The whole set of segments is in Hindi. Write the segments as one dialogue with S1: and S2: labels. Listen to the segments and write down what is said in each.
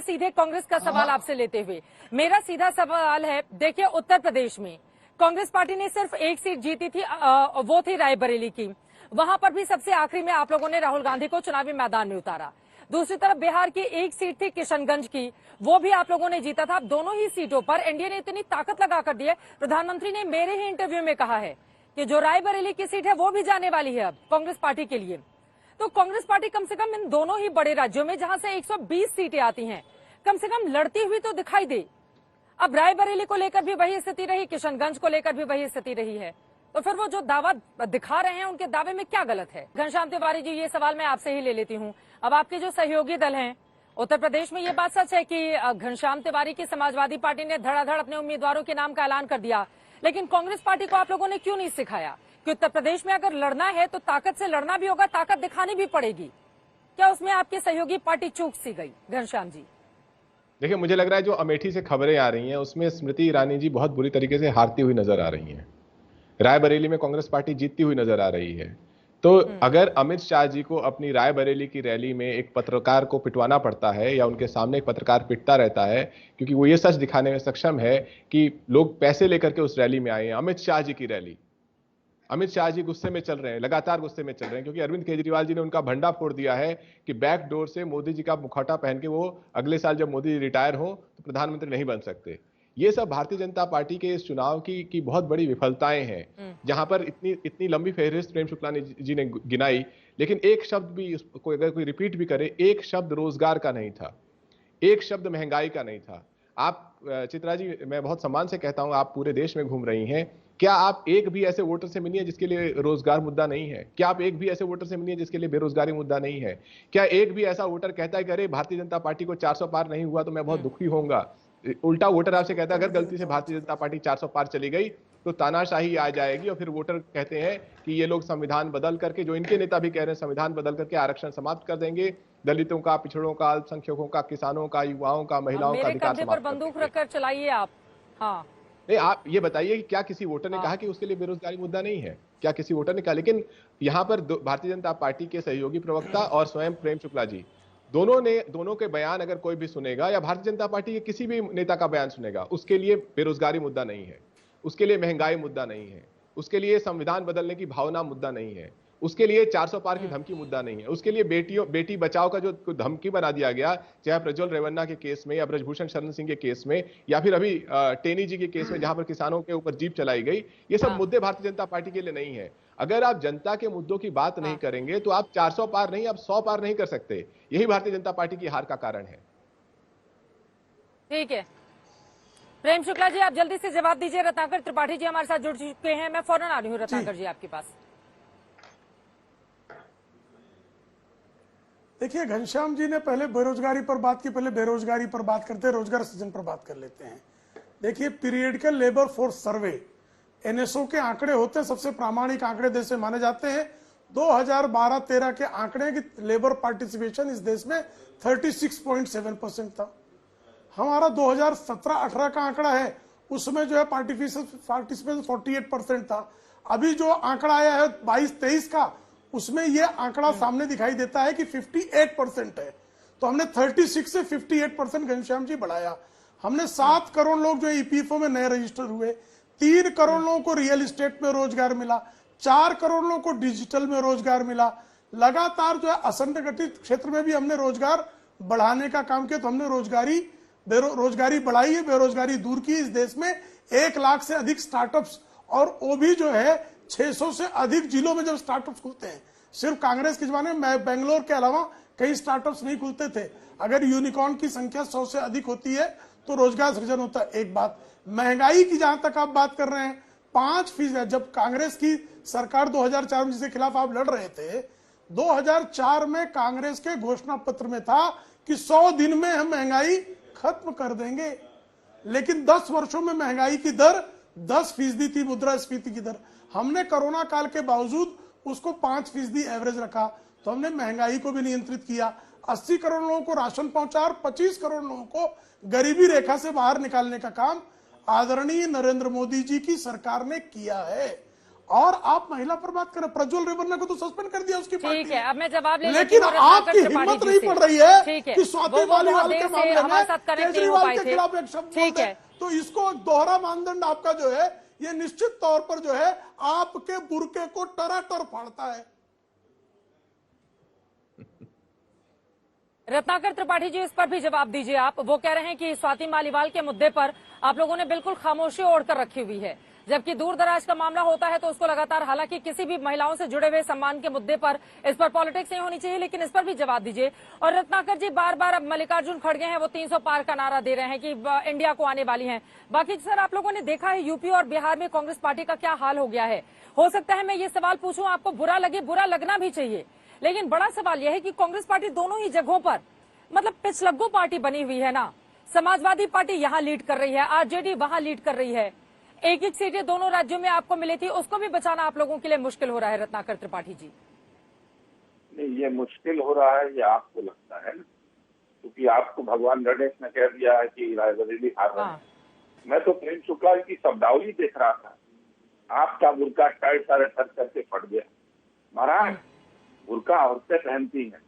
S1: सीधे कांग्रेस का सवाल आपसे लेते हुए, मेरा सीधा सवाल है, देखिए उत्तर प्रदेश में कांग्रेस पार्टी ने सिर्फ एक सीट जीती थी, वो थी रायबरेली की। वहां पर भी सबसे आखिरी में आप लोगों ने राहुल गांधी को चुनावी मैदान में उतारा। दूसरी तरफ बिहार की एक सीट थी किशनगंज की, वो भी आप लोगों ने जीता था। दोनों ही सीटों पर एनडीए ने इतनी ताकत लगाकर दी है, प्रधानमंत्री ने मेरे ही इंटरव्यू में कहा है कि जो रायबरेली की सीट है वो भी जाने वाली है अब कांग्रेस पार्टी के लिए। तो कांग्रेस पार्टी कम से कम इन दोनों ही बड़े राज्यों में जहां से 120 सीटें आती हैं, कम से कम लड़ती हुई तो दिखाई दे। अब रायबरेली को लेकर भी वही स्थिति रही, किशनगंज को लेकर भी वही स्थिति रही है, तो फिर वो जो दावा दिखा रहे हैं उनके दावे में क्या गलत है? घनश्याम तिवारी जी, ये सवाल मैं आपसे ही ले लेती हूँ। अब आपके जो सहयोगी दल हैं उत्तर प्रदेश में, ये बात सच है कि घनश्याम तिवारी की समाजवादी पार्टी ने धड़ाधड़ अपने उम्मीदवारों के नाम का ऐलान कर दिया, लेकिन कांग्रेस पार्टी को आप लोगों ने क्यों नहीं सिखाया कि उत्तर प्रदेश में अगर लड़ना है तो ताकत से लड़ना भी होगा, ताकत दिखानी भी पड़ेगी? क्या उसमें आपकी सहयोगी पार्टी चूक सी गई? घनश्याम जी
S2: देखिए, मुझे लग रहा है जो अमेठी से खबरें आ रही हैं उसमें स्मृति ईरानी जी बहुत बुरी तरीके से हारती हुई नजर आ रही हैं। रायबरेली में कांग्रेस पार्टी जीतती हुई नजर आ रही है। तो अगर अमित शाह जी को अपनी रायबरेली की रैली में एक पत्रकार को पिटवाना पड़ता है या उनके सामने एक पत्रकार पिटता रहता है क्योंकि वो ये सच दिखाने में सक्षम है कि लोग पैसे लेकर के उस रैली में आए हैं, अमित शाह जी की रैली, अमित शाह जी गुस्से में चल रहे हैं, लगातार गुस्से में चल रहे हैं क्योंकि अरविंद केजरीवाल जी ने उनका भंडा फोड़ दिया है कि बैक डोर से मोदी जी का मुखौटा पहन के वो अगले साल जब मोदी रिटायर हो तो प्रधानमंत्री नहीं बन सकते। ये सब भारतीय जनता पार्टी के इस चुनाव की बहुत बड़ी विफलताएं हैं, जहां पर इतनी लंबी फहरिस्त प्रेम शुक्ला जी ने गिनाई, लेकिन एक शब्द भी उसको अगर कोई रिपीट भी करे, एक शब्द रोजगार का नहीं था, एक शब्द महंगाई का नहीं था। आप चित्रा जी, मैं बहुत सम्मान से कहता हूं, आप पूरे देश में घूम रही हैं, क्या आप एक भी ऐसे वोटर से मिली है जिसके लिए रोजगार मुद्दा नहीं है? क्या आप एक भी ऐसे वोटर से मिली है जिसके लिए बेरोजगारी मुद्दा नहीं है? क्या एक भी ऐसा वोटर कहता है कि अरे भारतीय जनता पार्टी को 400 पार नहीं हुआ तो मैं बहुत दुखी होऊंगा? उल्टा वोटर आपसे कहता है अगर गलती से भारतीय जनता पार्टी 400 पार चली गई तो तानाशाही आ जाएगी, और फिर वोटर कहते हैं कि ये लोग संविधान बदल करके, जो इनके नेता भी कह रहे हैं, संविधान बदल करके आरक्षण समाप्त कर देंगे, दलितों का, पिछड़ों का, अल्पसंख्यकों का, किसानों का, युवाओं का, महिलाओं का अधिकार समाप्त कर देंगे।
S1: बंदूक रखकर चलाइए आप। हाँ,
S2: नहीं, आप ये बताइए कि क्या किसी वोटर ने कहा कि उसके लिए बेरोजगारी मुद्दा नहीं है? क्या किसी वोटर ने कहा? लेकिन यहाँ पर भारतीय जनता पार्टी के सहयोगी प्रवक्ता और स्वयं प्रेम शुक्ला जी, दोनों के बयान अगर कोई भी सुनेगा या भारतीय जनता पार्टी के किसी भी नेता का बयान सुनेगा, उसके लिए बेरोजगारी मुद्दा नहीं है, उसके लिए महंगाई मुद्दा नहीं है, उसके लिए संविधान बदलने की भावना मुद्दा नहीं है, उसके लिए 400 पार की धमकी मुद्दा नहीं है, उसके लिए बेटी बचाओ का जो धमकी बना दिया गया, चाहे प्रज्वल रेवन्ना के केस में या ब्रजभूषण शरण सिंह के केस में या फिर अभी टेनी जी के केस में जहां पर किसानों के ऊपर जीप चलाई गई, ये सब मुद्दे भारतीय जनता पार्टी के लिए नहीं है। अगर आप जनता के मुद्दों की बात नहीं करेंगे तो आप 400 पार नहीं, आप 100 पार नहीं कर सकते। यही भारतीय जनता पार्टी की हार का कारण है।
S1: ठीक है, प्रेम शुक्ला जी आप जल्दी से जवाब दीजिए। रत्नाकर त्रिपाठी जी हमारे साथ जुड़ चुके हैं, मैं फौरन आ रही हूँ रत्नाकर जी आपके पास।
S3: देखिए, घनश्याम जी ने पहले बेरोजगारी पर बात की, पहले बेरोजगारी पर बात करते हैं, रोजगार सृजन पर बात कर लेते हैं। देखिए, periodical labour force survey NSO के आंकड़े होते हैं, सबसे प्रामाणिक आंकड़े देश में माने जाते हैं। 2012-13 के आंकड़े की लेबर पार्टिसिपेशन इस देश में 36.7% था। हमारा 2017-18 का आंकड़ा है, उसमें जो है पार्टिसिपेशन 48% था। अभी जो आंकड़ा आया है 22-23 का, उसमें यह आंकड़ा सामने दिखाई देता है कि 58% है। तो हमने 36 से 58% घनश्याम जी बढ़ाया। हमने 7 करोड़ लोग जो ईपीएफओ में नए रजिस्टर हुए, 3 करोड़ लोगों को रियल एस्टेट में रोजगार मिला, 4 करोड़ लोगों को डिजिटल में रोजगार मिला। लगातार जो है असंगठित क्षेत्र में भी हमने रोजगार बढ़ाने का काम किया। तो हमने रोजगारी बढ़ाई है, बेरोजगारी दूर की। इस देश में 1 लाख से अधिक स्टार्टअप्स, और वो भी जो है 600 से अधिक जिलों में जब स्टार्टअप्स खुलते हैं। सिर्फ कांग्रेस के जमाने में बेंगलोर के अलावा कई स्टार्टअप्स नहीं खुलते थे। अगर यूनिकॉर्न की संख्या 100 से अधिक होती है तो रोजगार सृजन होता है। एक बात, महंगाई की जहां तक आप बात कर रहे हैं, 5%, जब कांग्रेस की सरकार 2004 में जिसके खिलाफ आप लड़ रहे थे, 2004 में कांग्रेस के घोषणा पत्र में था कि 100 दिन में हम महंगाई खत्म कर देंगे, लेकिन 10 वर्षों में महंगाई की दर 10% थी, मुद्रास्फीति की दर। हमने कोरोना काल के बावजूद उसको 5% एवरेज रखा। तो हमने महंगाई को भी नियंत्रित किया, 80 करोड़ लोगों को राशन पहुंचा और 25 करोड़ लोगों को गरीबी रेखा से बाहर निकालने का काम आदरणीय नरेंद्र मोदी जी की सरकार ने किया है। और आप महिला पर बात करें, प्रज्वल रेवन्ना को तो सस्पेंड कर दिया उसकी पार्टी
S1: ठीक है, अब मैं जवाब ले
S3: लेकिन आपकी हिम्मत नहीं पड़ रही है
S1: ठीक है,
S3: कि स्वाति मालीवाल के मामले
S1: हमारे
S3: में
S1: साथ कनेक्ट नहीं हो
S3: केजरीवाल
S1: पाए
S3: के
S1: थे।
S3: खिलाफ एक शब्द
S1: ठीक
S3: बोलते
S1: है,
S3: हैं। तो इसको दोहरा मानदंड आपका जो है ये निश्चित तौर पर जो है आपके बुरके को टराटर फाड़ता है।
S1: रत्नाकर त्रिपाठी जी, इस पर भी जवाब दीजिए आप। वो कह रहे हैं कि स्वाति मालीवाल के मुद्दे पर आप लोगों ने बिल्कुल खामोशी ओढ़कर रखी हुई है, जबकि दूर दराज का मामला होता है तो उसको लगातार, हालांकि किसी भी महिलाओं से जुड़े हुए सम्मान के मुद्दे पर इस पर पॉलिटिक्स नहीं होनी चाहिए, लेकिन इस पर भी जवाब दीजिए। और रत्नाकर जी, बार बार अब मल्लिकार्जुन खड़गे हैं, वो 300 पार का नारा दे रहे हैं कि इंडिया को आने वाली है। बाकी सर, आप लोगों ने देखा है यूपी और बिहार में कांग्रेस पार्टी का क्या हाल हो गया है। हो सकता है मैं ये सवाल पूछूं, आपको बुरा लगे, बुरा लगना भी चाहिए, लेकिन बड़ा सवाल यह है कि कांग्रेस पार्टी दोनों ही जगहों पर मतलब पिछलग्गू पार्टी बनी हुई है ना। समाजवादी पार्टी यहाँ लीड कर रही है, आरजेडी वहां लीड कर रही है। एक एक सीटें दोनों राज्यों में आपको मिली थी, उसको भी बचाना आप लोगों के लिए मुश्किल हो रहा है रत्नाकर त्रिपाठी जी।
S4: नहीं, ये मुश्किल हो रहा है, ये आपको लगता है ना, क्योंकि आपको भगवान गणेश ने कह दिया है कि रायबरेली हार रहे हैं। मैं तो प्रेम शुक्ला की शब्दावली देख रहा था, आपका बुर्का टाइट सारे ठर करके फट गया। महाराज, बुर्का औरतें पहनती हैं,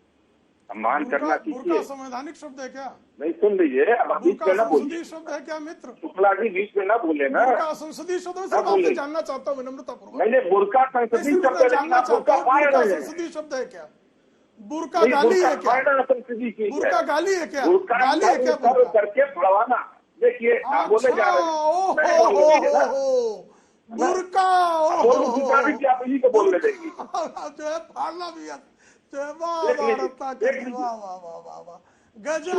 S4: सम्मान करना सीखिए।
S3: संवैधानिक शब्द है क्या?
S4: नहीं, सुन लीजिए, अब बीच में ना बोलिए।
S3: शब्द है क्या मित्र?
S4: शुक्ला जी बीच में ना बोले ना।
S3: संसदीय शब्द है, सिर्फ आपसे जानना चाहता हूँ विनम्रतापूर्वक।
S4: नहीं, बुर्का संसदीय शब्द है, लेकिन आप बुर्का पाए रहे हैं।
S3: संसदीय शब्द है क्या? बुर्का गाली है क्या? बुर्का गाली है क्या? गाली है क्या?
S4: करके बढ़वाना, देखिए आप बोले जा रहे हैं
S3: बुर्का
S4: क्या इन्हीं को बोलने देंगी
S3: जो है फाड़ना भी है, जो है वाह गजब।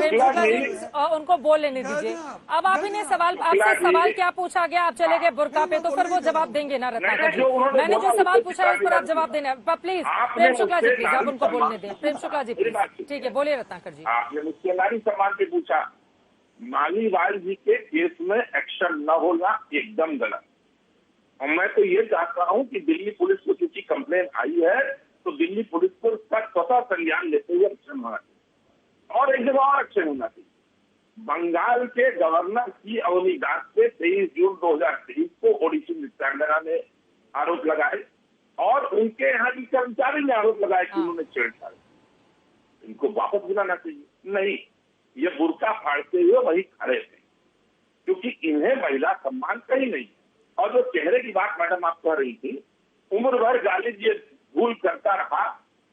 S1: उनको बोल लेने दीजिए। अब आप ही ने सवाल, आपसे सवाल क्या पूछा गया, आप चले गए बुर्का पे, तो फिर वो जवाब देंगे ना रत्नाकर जी। मैंने जो सवाल पूछा है उस पर आप जवाब देना प्लीज। प्रेम शुक्ला जी प्लीज, आप उनको बोलने दें। प्रेम शुक्ला जी प्लीज, ठीक है, बोलिए रत्नाकर जी।
S4: आपने मुझसे नारी सम्मान पे पूछा, मालीवाल जी के केस में एक्शन न होना एकदम गलत। और मैं तो ये चाहता हूँ कि दिल्ली पुलिस को चूंकि कंप्लेन आई है तो दिल्ली पुलिस को उसका स्वतः संज्ञान लेते हुए एक्शन होना चाहिए। और एक जगह और एक्शन होना चाहिए। बंगाल के गवर्नर की अवनी दास पे 23 जून 2023 को ओडिशा नृत्यांगना ने आरोप लगाए और उनके यहाँ की कर्मचारी ने आरोप लगाया कि उन्होंने छेड़छाड़। इनको वापस बुलाना चाहिए। नहीं, ये बुर्का फाड़ते हुए वही खड़े थे, क्योंकि इन्हें महिला सम्मान कहीं नहीं। और जो चेहरे की बात मैडम आप कह रही थी, उम्र भर गाली ये भूल करता रहा,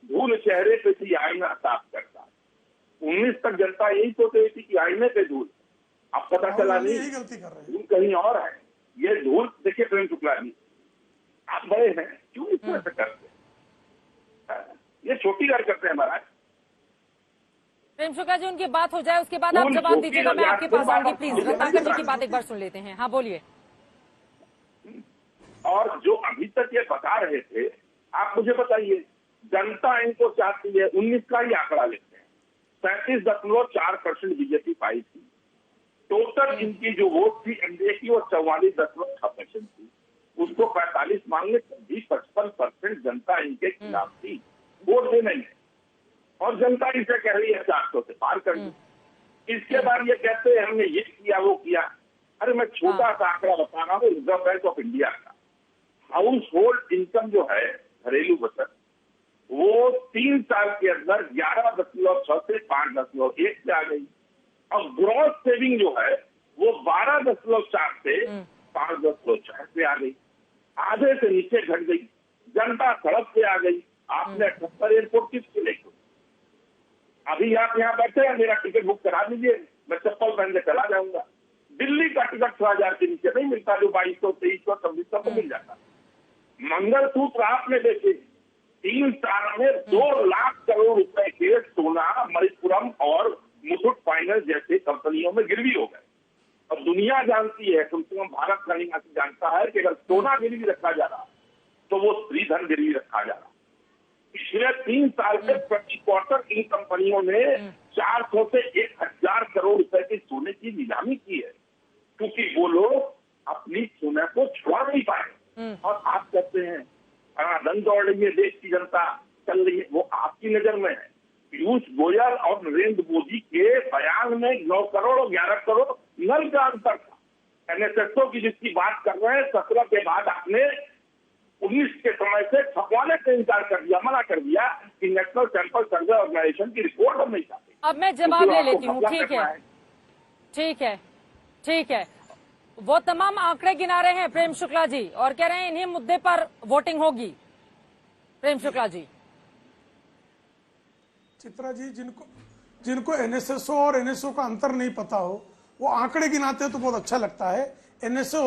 S4: भूल चेहरे पे थी आईना साफ करता। 19 तक जनता यही सोच रही थी कि आईने पे धूल, अब पता चला नहीं
S3: गलती कर रहे हैं,
S4: धूल कहीं और है। ये धूल देखिए प्रेम शुक्ला जी, आप बड़े हैं, क्यों इस तरह से करते हैं? ये छोटी बात करते हैं महाराज।
S1: प्रेम शुक्ला जी, उनकी बात हो जाए उसके बाद आप जवाब दीजिएगा, मैं आपके पास आऊंगी। प्लीज रत्नाकर जी की बात एक बार सुन लेते हैं। हाँ बोलिए।
S4: और जो अभी तक ये बता रहे थे, आप मुझे बताइए, जनता इनको चाहती है। 19 का ही आंकड़ा लेते हैं, 37.4% बीजेपी पाई थी। टोटल इनकी जो वोट थी एनडीए की वो 44.6% थी। उसको 45 मांगे भी 55% जनता इनके खिलाफ थी वोट देने में। और जनता इसे कह रही है 400 से पार कर दी। इसके बाद ये कहते हैं हमने ये किया वो किया। अरे मैं छोटा सा आंकड़ा बता रहा हूँ, रिजर्व बैंक ऑफ इंडिया का हाउस होल्ड इनकम जो है, घरेलू बचत, वो 3 साल के अंदर 11.6 से 5.1 पे आ गई। और ग्रॉस सेविंग जो है वो 12.4 से 5.4 पे आ गई। आधे से नीचे घट गई। जनता सड़क पे आ गई। आपने 78 एयरपोर्ट किसके लिए? अभी आप यहाँ बैठे हैं, मेरा टिकट बुक करा दीजिए, मैं चप्पल पहन के चला जाऊंगा। दिल्ली का टिकट 6,000 के नीचे नहीं मिलता, जो 2200, 2300, 2600 को मिल जाता। मंगलसूत्र आपने देखे, 3 साल में 2 लाख करोड़ रुपए के सोना मणिपुरम और मुथुट फाइनेंस जैसे कंपनियों में गिरवी हो गए। और दुनिया जानती है, कम से कम भारत का निवासी जानता है कि अगर सोना गिरवी रखा जा रहा तो वो स्त्रीधन गिरवी रखा जा रहा। पिछले 3 साल से प्रति क्वार्टर इन कंपनियों ने 400 से 1000 करोड़ रुपए के सोने की नीलामी की है, क्योंकि वो लोग अपनी सोने को छुड़ा नहीं पाए। और आप कहते हैं धन दौड़ रही है, देश की जनता चल रही है, वो आपकी नजर में है। पीयूष गोयल और नरेंद्र मोदी के बयान में 9 करोड़ और 11 करोड़ नल का अंतर था। एनएसएसओ की जिसकी बात कर रहे हैं, 17 के बाद आपने 19 के समय से छपवाने से इंकार कर दिया, मना कर दिया कि नेशनल सैंपल सर्वे ऑर्गेनाइजेशन की रिपोर्ट हम नहीं चाहते।
S1: अब मैं जवाब ले लेती हूँ। ठीक है, ठीक है, ठीक है। वो तमाम आंकड़े गिना रहे हैं प्रेम शुक्ला जी और कह रहे हैं इन्हीं मुद्दे पर वोटिंग होगी। प्रेम शुक्ला जी,
S3: चित्रा जी, जिनको एनएसएसओ और एनएसओ का अंतर नहीं पता हो, वो आंकड़े गिनाते हैं तो बहुत अच्छा लगता है। एनएसओ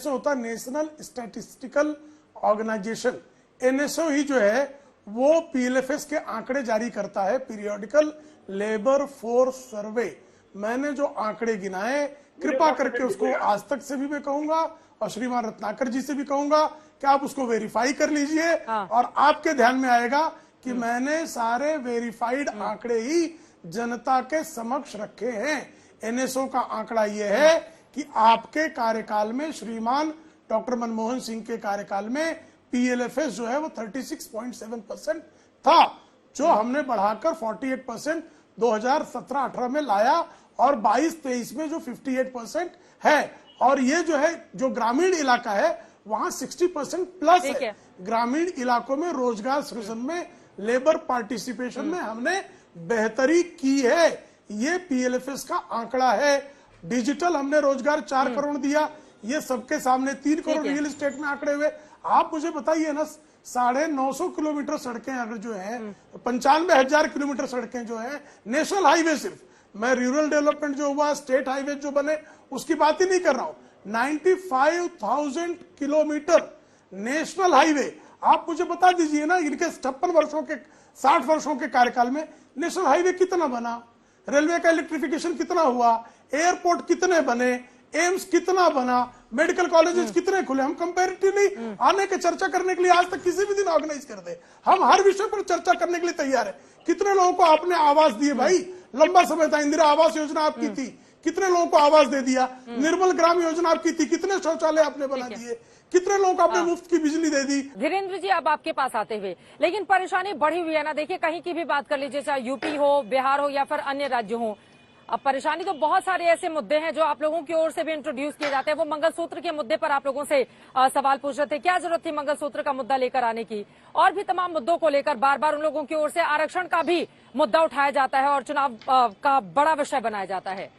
S3: होता है नेशनल स्टैटिस्टिकल ऑर्गेनाइजेशन। एनएसओ ही जो है वो पीएलएफएस के आंकड़े जारी करता है, पीरियोडिकल लेबर फोर्स सर्वे। मैंने जो आंकड़े गिनाए, कृपा करके उसको आज तक से भी मैं कहूंगा और श्रीमान रत्नाकर जी से भी कहूंगा कि आप उसको वेरीफाई कर लीजिए और आपके ध्यान में आएगा कि मैंने सारे वेरीफाइड आंकड़े ही जनता के समक्ष रखे हैं। एनएसओ का आंकड़ा यह है कि आपके कार्यकाल में, श्रीमान डॉक्टर मनमोहन सिंह के कार्यकाल में, पीएलएफएस जो है वो 36.7% था, जो हमने बढ़ाकर 48% 2017-18 में लाया और 22-23 में जो 58% है। और ये जो है, जो ग्रामीण इलाका है वहां 60% प्लस है। ग्रामीण इलाकों में रोजगार सृजन में, लेबर पार्टिसिपेशन में हमने बेहतरी की है। ये पीएलएफएस का आंकड़ा है। डिजिटल हमने रोजगार 4 करोड़ दिया, ये सबके सामने 3 करोड़ रियल एस्टेट में आंकड़े हुए। आप मुझे बताइए ना, 950 किलोमीटर सड़कें अगर जो है, 95,000 किलोमीटर सड़कें जो है नेशनल हाईवे, सिर्फ मैं रूरल डेवलपमेंट जो हुआ, स्टेट हाईवे जो बने, उसकी बात ही नहीं कर रहा हूं। 95,000 किलोमीटर नेशनल हाईवे। आप मुझे बता दीजिए ना, इनके 56 वर्षों के 60 वर्षों के कार्यकाल में नेशनल हाईवे कितना बना, रेलवे का इलेक्ट्रिफिकेशन कितना हुआ, एयरपोर्ट कितने बने, एम्स कितना बना, मेडिकल कॉलेजेस कितने खुले। हम कंपैरेटिवली आने के चर्चा करने के लिए आज तक किसी भी दिन ऑर्गेनाइज कर दे, हम हर विषय पर चर्चा करने के लिए तैयार है। कितने लोगों को आपने आवास दिए भाई, लंबा समय था, इंदिरा आवास योजना आपकी थी, कितने लोगों को आवास दे दिया, निर्मल ग्राम योजना आपकी थी, कितने शौचालय आपने बना दिए, कितने लोगों को आपने मुफ्त की बिजली दे दी।
S1: धीरेन्द्र जी, अब आपके पास आते हुए, लेकिन परेशानी बढ़ी हुई है ना। देखिए, कहीं की भी बात कर लीजिए, चाहे यूपी हो, बिहार हो या फिर अन्य राज्य हो, अब परेशानी तो बहुत सारे ऐसे मुद्दे हैं जो आप लोगों की ओर से भी इंट्रोड्यूस किए जाते हैं। वो मंगलसूत्र के मुद्दे पर आप लोगों से सवाल पूछ रहे थे, क्या जरूरत थी मंगलसूत्र का मुद्दा लेकर आने की, और भी तमाम मुद्दों को लेकर बार बार उन लोगों की ओर से आरक्षण का भी मुद्दा उठाया जाता है और चुनाव का बड़ा विषय बनाया जाता है।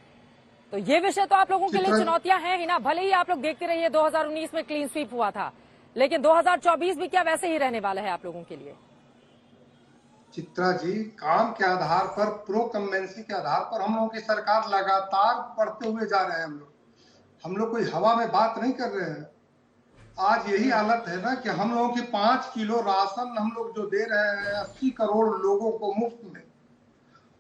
S1: तो ये विषय तो आप लोगों के लिए चुनौतियां हैं ही ना। भले ही आप लोग देखते रहिए 2019 में क्लीन स्वीप हुआ था, लेकिन 2024 भी क्या वैसे ही रहने वाला है आप लोगों के लिए?
S5: चित्रा जी, काम के आधार पर, प्रो कन्वेंसी के आधार पर हम लोगों की सरकार लगातार बढ़ते हुए जा रहे हैं। हम लोग कोई हवा में बात नहीं कर रहे हैं। आज यही हालत है ना कि हम लोगों की 5 किलो राशन हम लोग जो दे रहे हैं 80 करोड़ लोगों को मुफ्त में,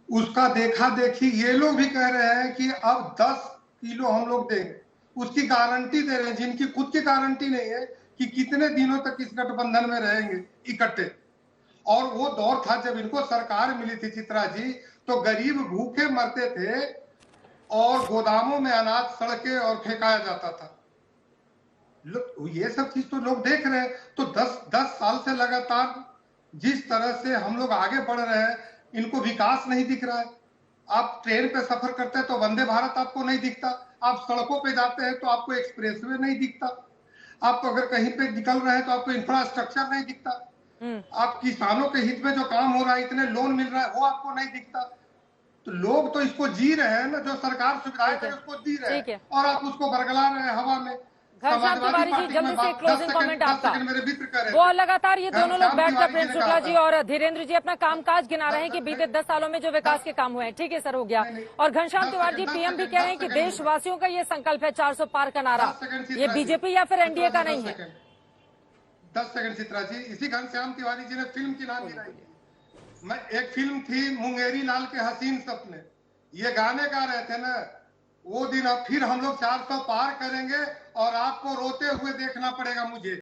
S5: उसका देखा देखी ये लोग भी कह रहे हैं कि अब 10 किलो हम लोग देंगे, उसकी गारंटी दे रहे हैं, जिनकी खुद की गारंटी नहीं है कि कितने दिनों तक इस गठबंधन में रहेंगे इकट्ठे। और वो दौर था जब इनको सरकार मिली थी चित्रा जी, तो गरीब भूखे मरते थे और गोदामों में अनाज सड़के और फेंकाया जाता था। ये सब चीज तो लोग देख रहे हैं। तो 10 साल से लगातार जिस तरह से हम लोग आगे बढ़ रहे हैं, इनको विकास नहीं दिख रहा है। आप ट्रेन पे सफर करते हैं तो वंदे भारत आपको नहीं दिखता, आप सड़कों पे जाते हैं तो आपको एक्सप्रेसवे नहीं दिखता, आप अगर कहीं पे निकल रहे हैं तो आपको इंफ्रास्ट्रक्चर नहीं दिखता, आप किसानों के हित में जो काम हो रहा है, इतने लोन मिल रहा है, वो आपको नहीं दिखता। तो लोग तो इसको जी रहे हैं ना, जो सरकार सुविधाएं दे उसको दी रहे हैं, और आप उसको बरगला रहे हैं हवा में।
S1: घनश्याम तिवारी जी, जल्दी से क्लोजिंग कमेंट आपका। वो लगातार ये दोनों लोग बैठकर, प्रेम शुक्ला जी और धीरेन्द्र जी, अपना कामकाज गिना रहे हैं कि बीते 10 सालों में जो विकास के काम हुए हैं। ठीक है सर, हो गया। और घनश्याम तिवारी जी, पीएम भी कह रहे हैं कि देशवासियों का ये संकल्प है 400 पार का नारा, ये बीजेपी या फिर एनडीए का नहीं है।
S5: 10 सेकंड चित्रा जी, इसी घनश्याम तिवारी जी ने फिल्म की नाम गिनाई। मैं एक फिल्म थी मुंगेरी लाल के हसीन सपने, ये गाने गा रहे थे ना, वो दिन अब फिर हम लोग 400 पार करेंगे और आपको रोते हुए देखना पड़ेगा मुझे।